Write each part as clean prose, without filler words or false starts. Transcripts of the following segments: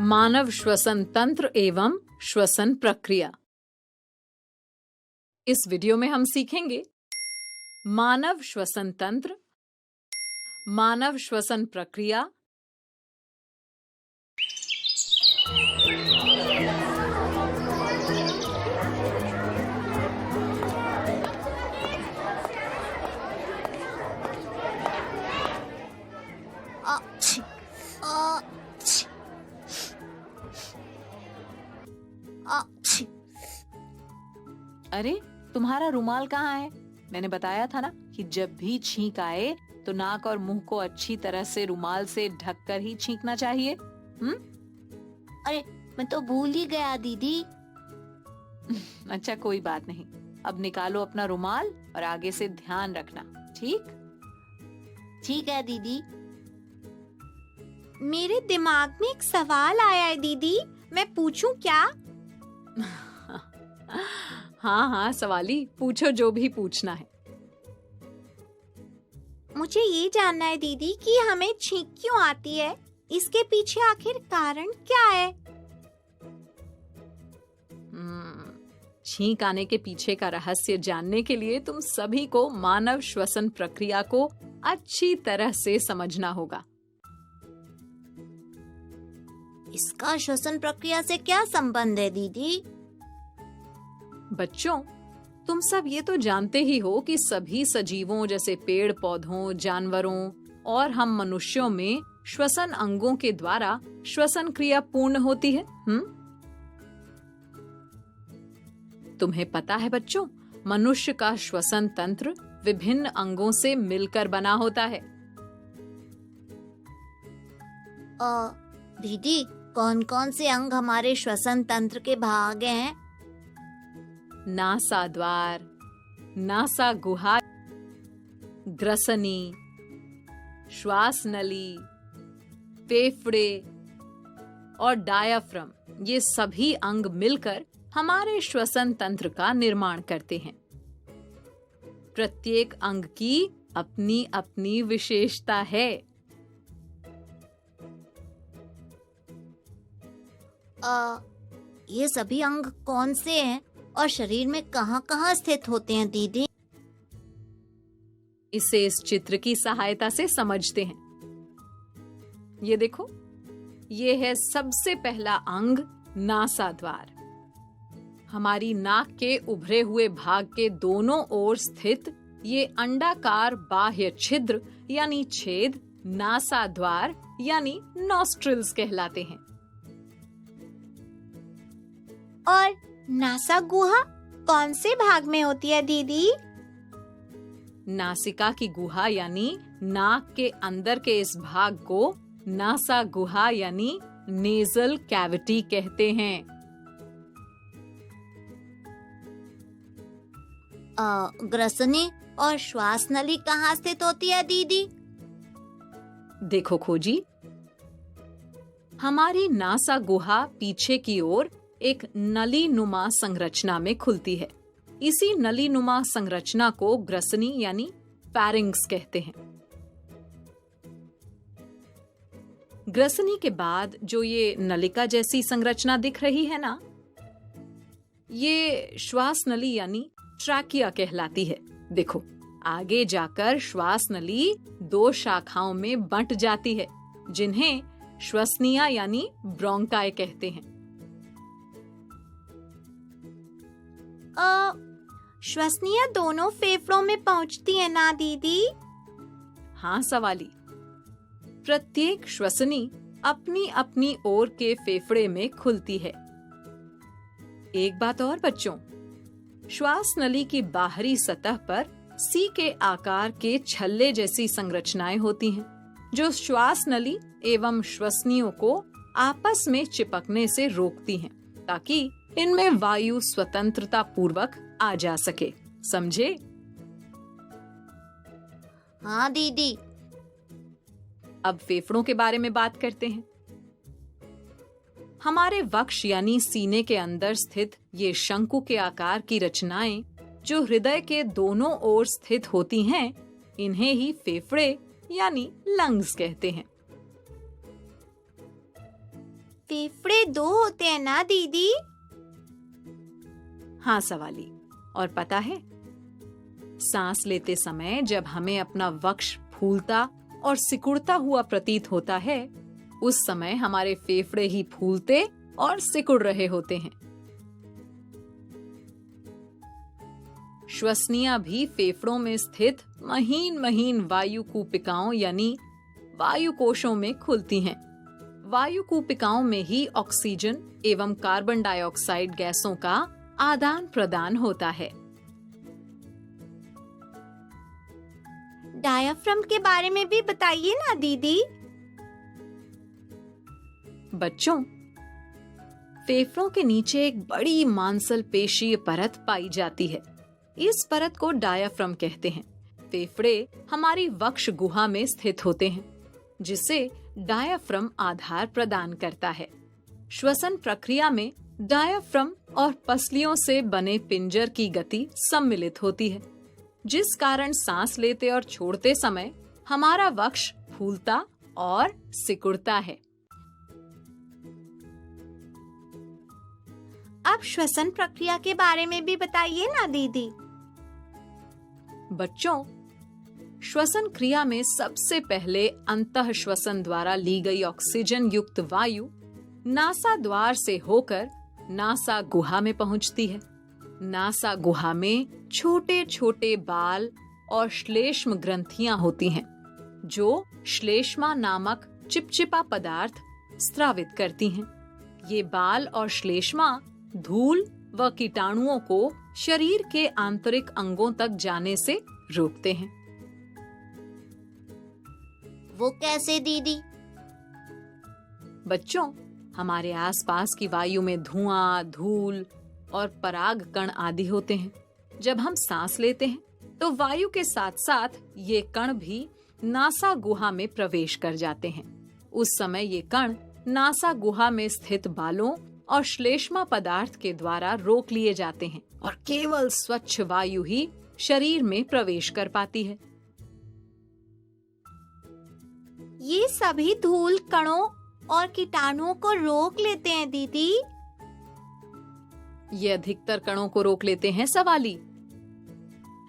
मानव श्वसन तंत्र एवं श्वसन प्रक्रिया। इस वीडियो में हम सीखेंगे मानव श्वसन तंत्र, मानव श्वसन प्रक्रिया, अरे तुम्हारा रुमाल कहाँ है? मैंने बताया था ना कि जब भी छींक आए तो नाक और मुंह को अच्छी तरह से रुमाल से ढककर ही छींकना चाहिए। अरे मैं तो भूल ही गया दीदी। अच्छा कोई बात नहीं, अब निकालो अपना रुमाल और आगे से ध्यान रखना, ठीक? ठीक है दीदी। मेरे दिमाग में एक सवाल आया है दीदी, मैं पूछूं क्या? हाँ सवाली, पूछो जो भी पूछना है। मुझे ये जानना है दीदी कि हमें छींक क्यों आती है, इसके पीछे आखिर कारण क्या है? छींक आने के पीछे का रहस्य जानने के लिए तुम सभी को मानव श्वसन प्रक्रिया को अच्छी तरह से समझना होगा। इसका श्वसन प्रक्रिया से क्या संबंध है दीदी? बच्चों, तुम सब ये तो जानते ही हो कि सभी सजीवों जैसे पेड़ पौधों, जानवरों और हम मनुष्यों में श्वसन अंगों के द्वारा श्वसन क्रिया पूर्ण होती है। तुम्हें पता है बच्चों, मनुष्य का श्वसन तंत्र विभिन्न अंगों से मिलकर बना होता है। दीदी, कौन कौन से अंग हमारे श्वसन तंत्र के भाग हैं? नासा द्वार, नासा गुहा, ग्रसनी, श्वास नली, फेफड़े और डायाफ्राम, ये सभी अंग मिलकर हमारे श्वसन तंत्र का निर्माण करते हैं। प्रत्येक अंग की अपनी अपनी विशेषता है। ये सभी अंग कौन से हैं और शरीर में कहाँ-कहाँ स्थित होते हैं दीदी? इसे इस चित्र की सहायता से समझते हैं। ये देखो, ये है सबसे पहला अंग नासा द्वार। हमारी नाक के उभरे हुए भाग के दोनों ओर स्थित ये अंडाकार बाह्य छिद्र यानी छेद नासा द्वार यानी नॉस्ट्रिल्स कहलाते हैं। और नासा गुहा कौन से भाग में होती है दीदी? नासिका की गुहा यानी नाक के अंदर के इस भाग को नासा गुहा यानी नेजल कैविटी कहते हैं। ग्रसनी और श्वास नली कहाँ स्थित होती है दीदी? देखो खोजी, हमारी नासा गुहा पीछे की ओर एक नली नुमा संरचना में खुलती है। इसी नली नुमा संरचना को ग्रसनी यानी फैरिंग्स कहते हैं। ग्रसनी के बाद जो ये नलिका जैसी संरचना दिख रही है ना, ये श्वास नली यानी ट्रैकिया कहलाती है। देखो, आगे जाकर श्वास नली दो शाखाओं में बंट जाती है, जिन्हें श्वसनिया यानी ब्रोंकाई कहते हैं। श्वसनिया दोनों फेफड़ों में पहुंचती है ना दीदी? हाँ सवाली, प्रत्येक श्वसनी अपनी अपनी ओर के फेफड़े में खुलती है। एक बात और बच्चों, श्वास नली की बाहरी सतह पर सी के आकार के छल्ले जैसी संरचनाएं होती हैं, जो श्वास नली एवं श्वसनियों को आपस में चिपकने से रोकती हैं, ताकि इनमें वायु स्वतंत्रता पूर्वक आ जा सके। समझे? हाँ दीदी। अब फेफड़ों के बारे में बात करते हैं। हमारे वक्ष यानी सीने के अंदर स्थित ये शंकु के आकार की रचनाएं जो हृदय के दोनों ओर स्थित होती हैं, इन्हें ही फेफड़े यानी लंग्स कहते हैं। फेफड़े 2 होते हैं ना दीदी? हाँ सवाली, और पता है, सांस लेते समय जब हमें अपना वक्ष फूलता और सिकुड़ता हुआ प्रतीत होता है, उस समय हमारे फेफड़े ही फूलते और सिकुड़ रहे होते हैं। श्वसनियां भी फेफड़ों में स्थित महीन महीन वायु कूपिकाओं यानी वायु कोशों में खुलती हैं। वायु कूपिकाओं में ही ऑक्सीजन एवं कार्बन डाइऑक्साइड गैसों का आदान प्रदान होता है। डायाफ्राम के बारे में भी बताइए ना दीदी। बच्चों, फेफड़ों के नीचे एक बड़ी मांसपेशीय परत पाई जाती है। इस परत को डायाफ्राम कहते हैं। फेफड़े हमारी वक्ष गुहा में स्थित होते हैं, जिसे डायाफ्राम आधार प्रदान करता है। श्वसन प्रक्रिया में डायाफ्राम और पसलियों से बने पिंजर की गति सम्मिलित होती है, जिस कारण सांस लेते और छोड़ते समय हमारा वक्ष फूलता और सिकुड़ता है। अब श्वसन प्रक्रिया के बारे में भी बताइए ना दीदी। बच्चों, श्वसन क्रिया में सबसे पहले अंतः श्वसन द्वारा ली गई ऑक्सीजन युक्त वायु नासा द्वार से होकर नासा गुहा में पहुंचती है। नासा गुहा में छोटे छोटे बाल और श्लेष्म ग्रंथियां होती हैं, जो श्लेष्मा नामक चिपचिपा पदार्थ स्रावित करती हैं। ये बाल और श्लेष्मा धूल व कीटाणुओं को शरीर के आंतरिक अंगों तक जाने से रोकते हैं। वो कैसे दीदी? बच्चों, हमारे आसपास की वायु में धुआं, धूल और पराग कण आदि होते हैं। जब हम सांस लेते हैं तो वायु के साथ साथ ये कण भी नासा गुहा में प्रवेश कर जाते हैं। उस समय ये कण नासा गुहा में स्थित बालों और श्लेष्मा पदार्थ के द्वारा रोक लिए जाते हैं और केवल स्वच्छ वायु ही शरीर में प्रवेश कर पाती है। ये सभी धूल कणों और कीटाणुओं को रोक लेते हैं दीदी? ये अधिकतर कणों को रोक लेते हैं सवाली,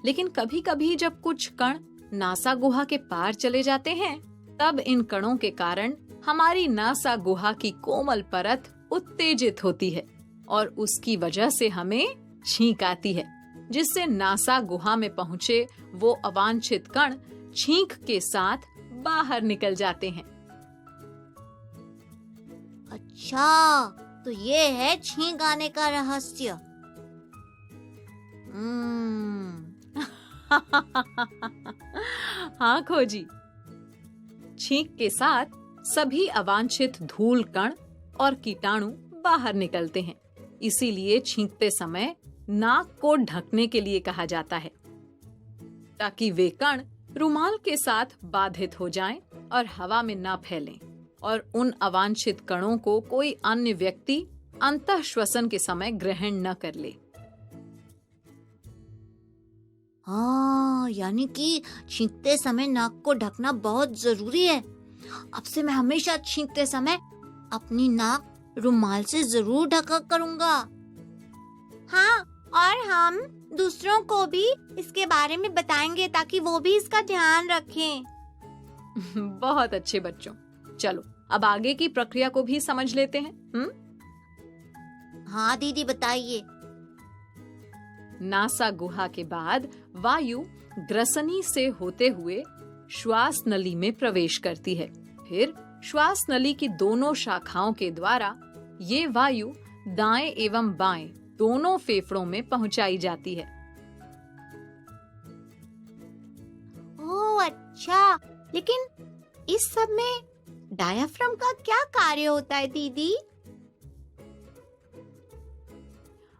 लेकिन कभी कभी जब कुछ कण नासा गुहा के पार चले जाते हैं, तब इन कणों के कारण हमारी नासा गुहा की कोमल परत उत्तेजित होती है और उसकी वजह से हमें छींक आती है, जिससे नासा गुहा में पहुँचे वो अवांछित कण छींक के साथ बाहर निकल जाते हैं। अच्छा, तो ये है छींक आने का रहस्य। हाँ खोजी, छींक के साथ सभी अवांछित धूल कण और कीटाणु बाहर निकलते हैं। इसीलिए छींकते समय नाक को ढकने के लिए कहा जाता है, ताकि वे कण रुमाल के साथ बाधित हो जाएं और हवा में ना फैलें और उन अवांछित कणों को कोई अन्य व्यक्ति अंतः श्वसन के समय ग्रहण न कर ले। हाँ, यानी कि छींकते समय नाक को ढकना बहुत जरूरी है। अब से मैं हमेशा छींकते समय अपनी नाक रुमाल से जरूर ढका करूंगा। हाँ, और हम दूसरों को भी इसके बारे में बताएंगे ताकि वो भी इसका ध्यान रखें। बहुत अच्छे बच्चों, चलो अब आगे की प्रक्रिया को भी समझ लेते हैं। हाँ दीदी, बताइए। नासा गुहा के बाद वायु ग्रसनी से होते हुए श्वास नली में प्रवेश करती है। फिर श्वास नली की दोनों शाखाओं के द्वारा ये वायु दाएं एवं बाएं दोनों फेफड़ों में पहुंचाई जाती है। ओह अच्छा, लेकिन इस सब में डायाफ्राम का क्या कार्य होता है दीदी?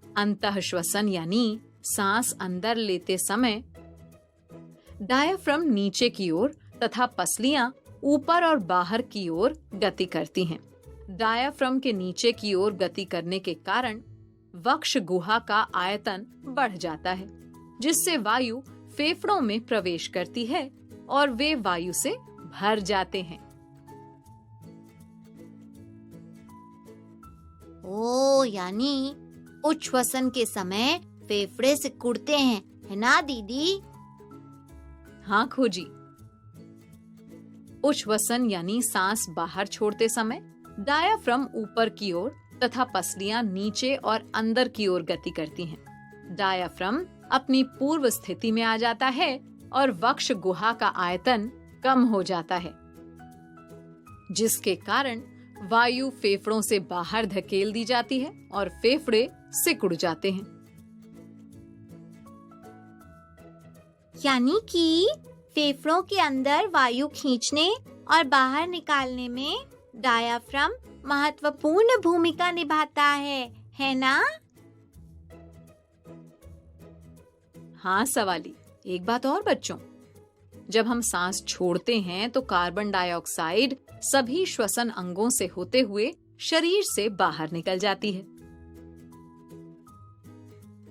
अंतः श्वसन यानी सांस अंदर लेते समय डायाफ्राम नीचे की ओर तथा पसलियां ऊपर और बाहर की ओर गति करती हैं। डायाफ्राम के नीचे की ओर गति करने के कारण वक्ष गुहा का आयतन बढ़ जाता है, जिससे वायु फेफड़ों में प्रवेश करती है और वे वायु से भर जाते हैं। ओ, यानी उच्छ्वसन के समय फेफड़े सिकुड़ते हैं, है ना दीदी? हाँ खोजी, उच्छ्वसन यानी सांस बाहर छोड़ते समय डायाफ्राम ऊपर की ओर तथा पसलियां नीचे और अंदर की ओर गति करती हैं। डायाफ्राम अपनी पूर्व स्थिति में आ जाता है और वक्ष गुहा का आयतन कम हो जाता है, जिसके कारण वायु फेफड़ों से बाहर धकेल दी जाती है और फेफड़े सिकुड़ जाते हैं। यानी कि फेफड़ों के अंदर वायु खींचने और बाहर निकालने में डायाफ्राम महत्वपूर्ण भूमिका निभाता है ना? हाँ सवाली, एक बात और बच्चों, जब हम सांस छोड़ते हैं तो कार्बन डाइऑक्साइड सभी श्वसन अंगों से होते हुए शरीर से बाहर निकल जाती है।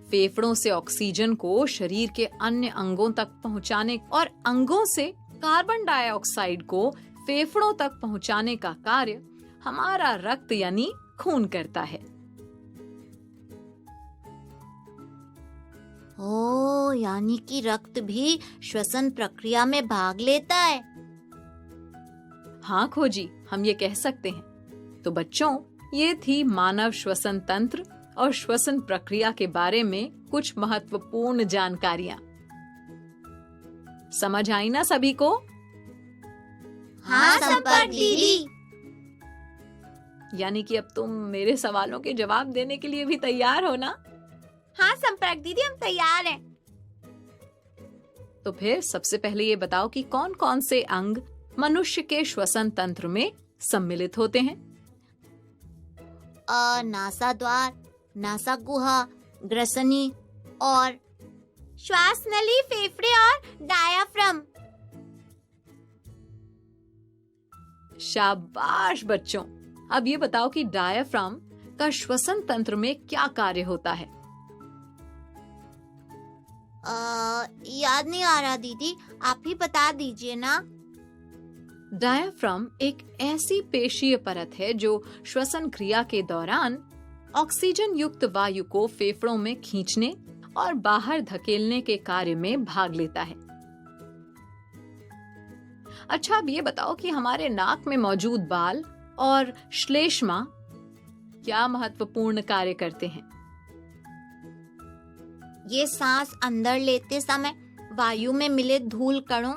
फेफड़ों से ऑक्सीजन को शरीर के अन्य अंगों तक पहुंचाने और अंगों से कार्बन डाइऑक्साइड को फेफड़ों तक पहुंचाने का कार्य हमारा रक्त यानी खून करता है। ओ, यानी कि रक्त भी श्वसन प्रक्रिया में भाग लेता है। हाँ खोजी, हम ये कह सकते हैं। तो बच्चों, ये थी मानव श्वसन तंत्र और श्वसन प्रक्रिया के बारे में कुछ महत्वपूर्ण जानकारियां। समझ आई ना सभी को? हाँ संपर्क दीदी। यानी कि अब तुम मेरे सवालों के जवाब देने के लिए भी तैयार हो ना? हाँ संपर्क दीदी, हम तैयार हैं। तो फिर सबसे पहले ये बताओ कि कौन कौन से अंग मनुष्य के श्वसन तंत्र में सम्मिलित होते हैं? नासा द्वार, नासा गुहा, ग्रसनी और श्वास नली, फेफड़े और डायाफ्राम। शाबाश बच्चों। अब ये बताओ कि डायाफ्राम का श्वसन तंत्र में क्या कार्य होता है? याद नहीं आ रहा दीदी, आप ही बता दीजिए ना। डायाफ्राम एक ऐसी पेशीय परत है जो श्वसन क्रिया के दौरान ऑक्सीजन युक्त वायु को फेफड़ों में खींचने और बाहर धकेलने के कार्य में भाग लेता है। अच्छा, अब ये बताओ कि हमारे नाक में मौजूद बाल और श्लेष्मा क्या महत्वपूर्ण कार्य करते हैं? ये सांस अंदर लेते समय वायु में मिले धूल कणों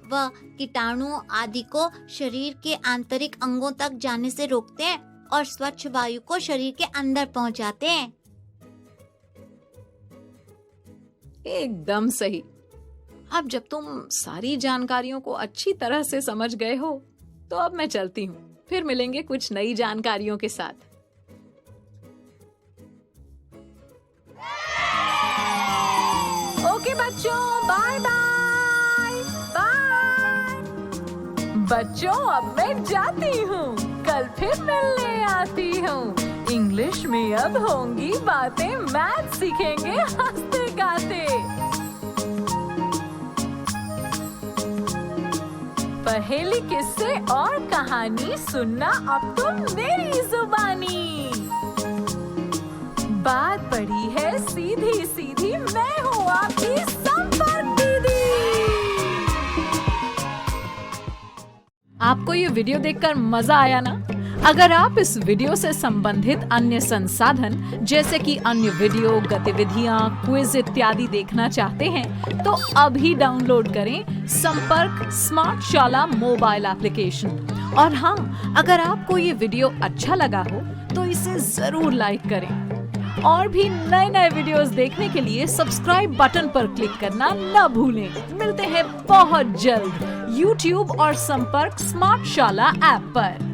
व कीटाणुओं आदि को शरीर के आंतरिक अंगों तक जाने से रोकते हैं और स्वच्छ वायु को शरीर के अंदर पहुंचाते हैं। एकदम सही। अब जब तुम सारी जानकारियों को अच्छी तरह से समझ गए हो, तो अब मैं चलती हूँ। फिर मिलेंगे कुछ नई जानकारियों के साथ। ओके बच्चों, बाय बाय बाय। बच्चों, अब मैं जाती हूँ, कल फिर मिलने आती हूँ। इंग्लिश में अब होंगी बातें, मैथ सीखेंगे हंसते गाते। पहेली, किस्से और कहानी सुनना अब तुम मेरी जुबानी। बात पड़ी है सीधी सीधी, मैं हूँ आपकी संपर्क दीदी। आपको ये वीडियो देखकर मजा आया ना? अगर आप इस वीडियो से संबंधित अन्य संसाधन जैसे कि अन्य वीडियो, गतिविधियां, क्विज इत्यादि देखना चाहते हैं तो अभी डाउनलोड करें संपर्क स्मार्ट शाला मोबाइल एप्लीकेशन। और हाँ, अगर आपको ये वीडियो अच्छा लगा हो तो इसे जरूर लाइक करें। और भी नए नए वीडियोस देखने के लिए सब्सक्राइब बटन पर क्लिक करना न भूलें। मिलते हैं बहुत जल्द YouTube और संपर्क स्मार्ट शाला ऐप पर।